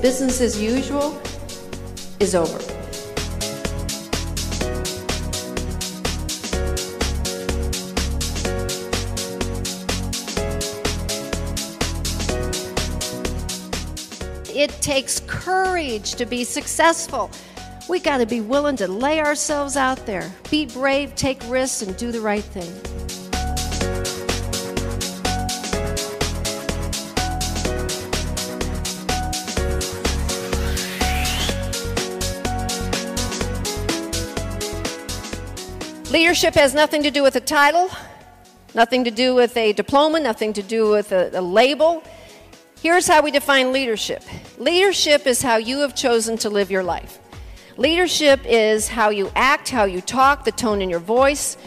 Business as usual is over. It takes courage to be successful. We got to be willing to lay ourselves out there, be brave, take risks, and do the right thing. Leadership has nothing to do with a title, nothing to do with a diploma, nothing to do with a label. Here's how we define leadership. Leadership is how you have chosen to live your life. Leadership is how you act, how you talk, the tone in your voice.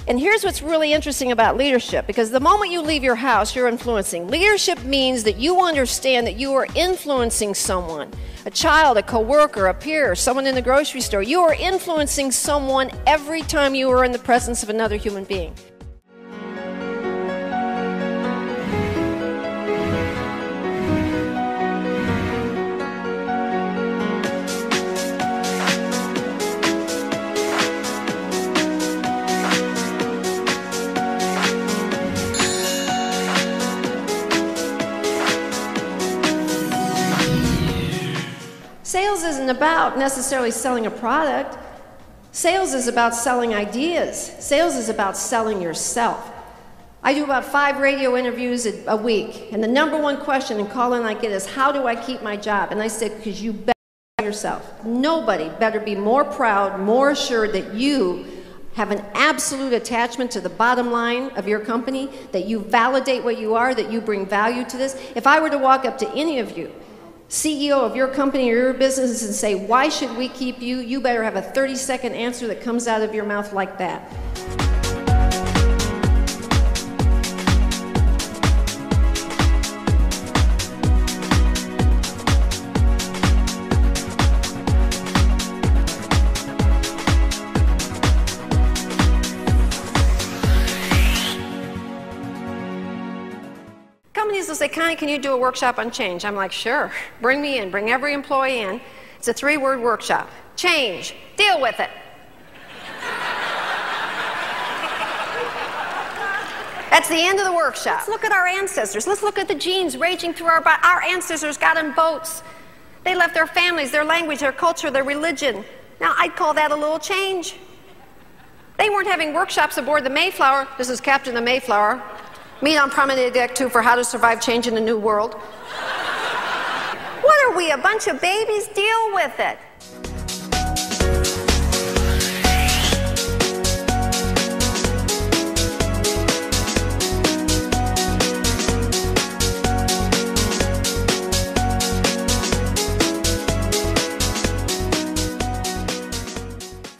And here's what's really interesting about leadership, because the moment you leave your house, you're influencing. Leadership means that you understand that you are influencing someone, a child, a coworker, a peer, someone in the grocery store. You are influencing someone every time you are in the presence of another human being. Sales isn't about necessarily selling a product. Sales is about selling ideas. Sales is about selling yourself. I do about 5 radio interviews a week, and the number one question and call-in I get is, how do I keep my job? And I say, because you bet yourself. Nobody better be more proud, more assured that you have an absolute attachment to the bottom line of your company, that you validate what you are, that you bring value to this. If I were to walk up to any of you, CEO of your company or your business, and say, why should we keep you? You better have a 30-second answer that comes out of your mouth like that. Companies will say, Connie, can you do a workshop on change? I'm like, sure. Bring me in. Bring every employee in. It's a 3-word workshop. Change. Deal with it. That's the end of the workshop. Let's look at our ancestors. Let's look at the genes raging through our body. Our ancestors got in boats. They left their families, their language, their culture, their religion. Now, I'd call that a little change. They weren't having workshops aboard the Mayflower. This is Captain the Mayflower. Meet on Promenade Deck 2 for how to survive change in a new world. What are we, a bunch of babies? Deal with it.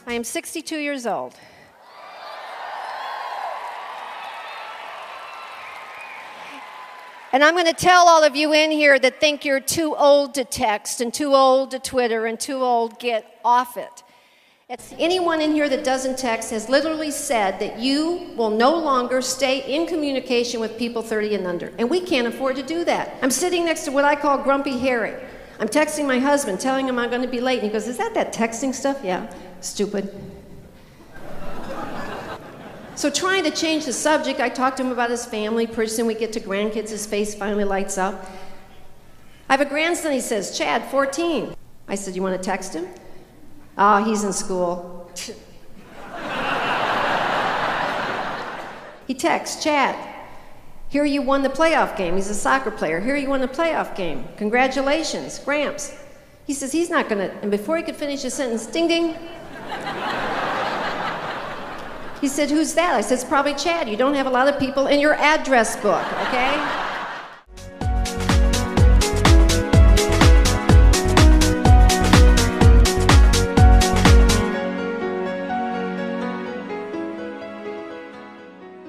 I am 62 years old. And I'm going to tell all of you in here that think you're too old to text and too old to Twitter and too old, get off it. Anyone in here that doesn't text has literally said that you will no longer stay in communication with people 30 and under. And we can't afford to do that. I'm sitting next to what I call Grumpy Harry. I'm texting my husband, telling him I'm going to be late. And he goes, is that texting stuff? Yeah, stupid. So trying to change the subject, I talked to him about his family. Pretty soon we get to grandkids, his face finally lights up. I have a grandson, he says, Chad, 14. I said, you want to text him? Oh, he's in school. He texts, Chad, here you won the playoff game. He's a soccer player. Here you won the playoff game. Congratulations, Gramps. He says he's not going to, and before he could finish his sentence, ding, ding. He said, who's that? I said, it's probably Chad. You don't have a lot of people in your address book, okay?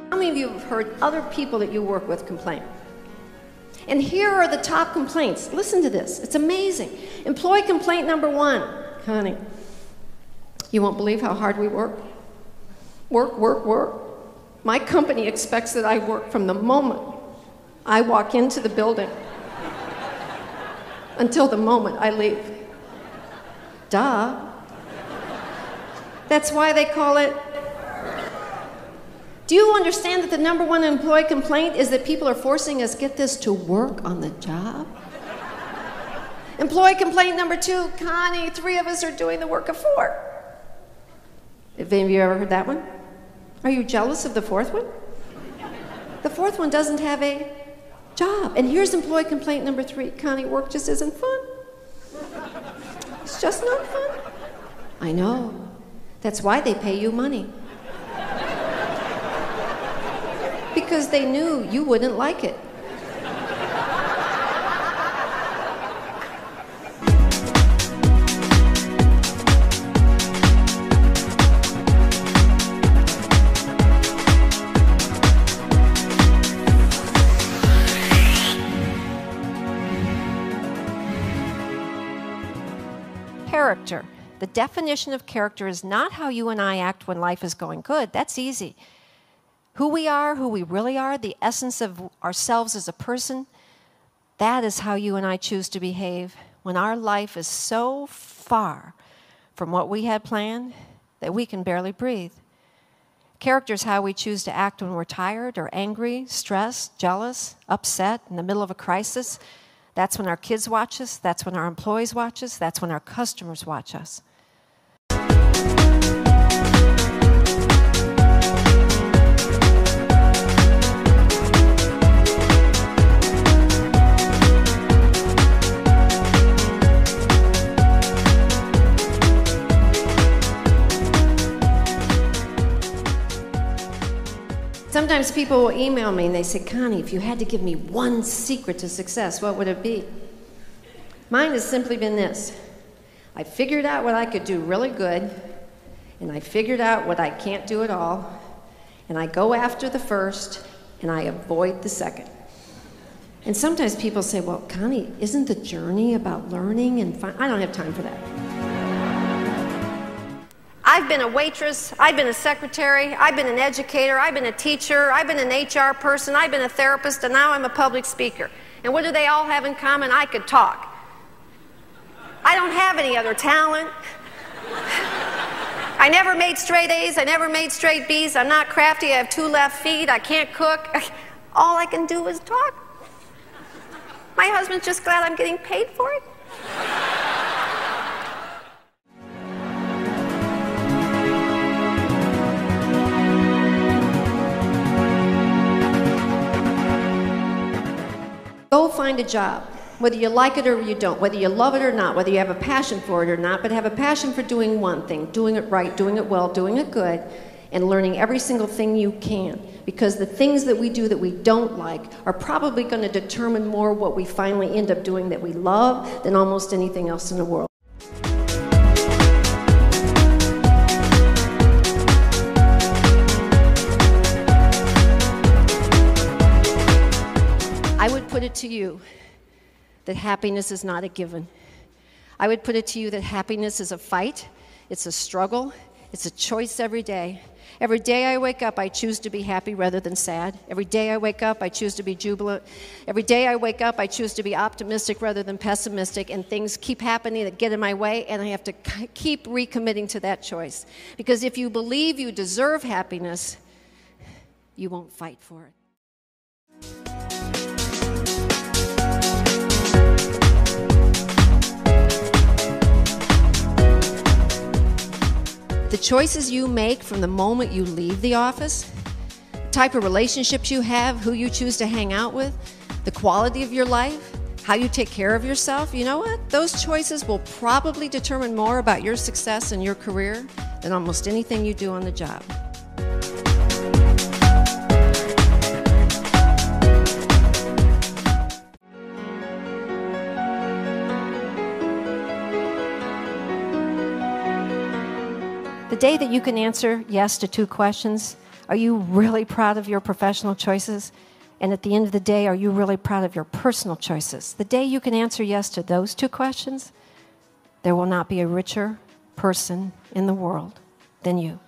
How many of you have heard other people that you work with complain? And here are the top complaints. Listen to this. It's amazing. Employee complaint number 1. Connie, you won't believe how hard we work. Work, work, work. My company expects that I work from the moment I walk into the building. until the moment I leave. Duh. That's why they call it. Do you understand that the #1 employee complaint is that people are forcing us, get this, to work on the job? Employee complaint #2, Connie, 3 of us are doing the work of 4. Have any of you ever heard that one? Are you jealous of the 4th one? The 4th one doesn't have a job. And here's employee complaint #3, Connie, work just isn't fun. It's just not fun. I know. That's why they pay you money. Because they knew you wouldn't like it. Character. The definition of character is not how you and I act when life is going good. That's easy. Who we are, who we really are, the essence of ourselves as a person, that is how you and I choose to behave when our life is so far from what we had planned that we can barely breathe. Character is how we choose to act when we're tired or angry, stressed, jealous, upset, in the middle of a crisis. That's when our kids watch us, that's when our employees watch us, that's when our customers watch us. Sometimes people will email me and they say, Connie, if you had to give me one secret to success, what would it be? Mine has simply been this. I figured out what I could do really good, and I figured out what I can't do at all, and I go after the first, and I avoid the second. And sometimes people say, well, Connie, isn't the journey about learning and I don't have time for that. I've been a waitress, I've been a secretary, I've been an educator, I've been a teacher, I've been an HR person, I've been a therapist, and now I'm a public speaker. And what do they all have in common? I could talk. I don't have any other talent. I never made straight A's, I never made straight B's, I'm not crafty, I have 2 left feet, I can't cook. All I can do is talk. My husband's just glad I'm getting paid for it. Go find a job, whether you like it or you don't, whether you love it or not, whether you have a passion for it or not, but have a passion for doing one thing, doing it right, doing it well, doing it good, and learning every single thing you can. Because the things that we do that we don't like are probably going to determine more what we finally end up doing that we love than almost anything else in the world. I would put it to you that happiness is not a given. I would put it to you that happiness is a fight, it's a struggle, it's a choice every day. Every day I wake up, I choose to be happy rather than sad. Every day I wake up, I choose to be jubilant. Every day I wake up, I choose to be optimistic rather than pessimistic, and things keep happening that get in my way, and I have to keep recommitting to that choice. Because if you believe you deserve happiness, you won't fight for it. The choices you make from the moment you leave the office, the type of relationships you have, who you choose to hang out with, the quality of your life, how you take care of yourself, you know what? Those choices will probably determine more about your success in your career than almost anything you do on the job. The day that you can answer yes to 2 questions, are you really proud of your professional choices? And at the end of the day, are you really proud of your personal choices? The day you can answer yes to those 2 questions, there will not be a richer person in the world than you.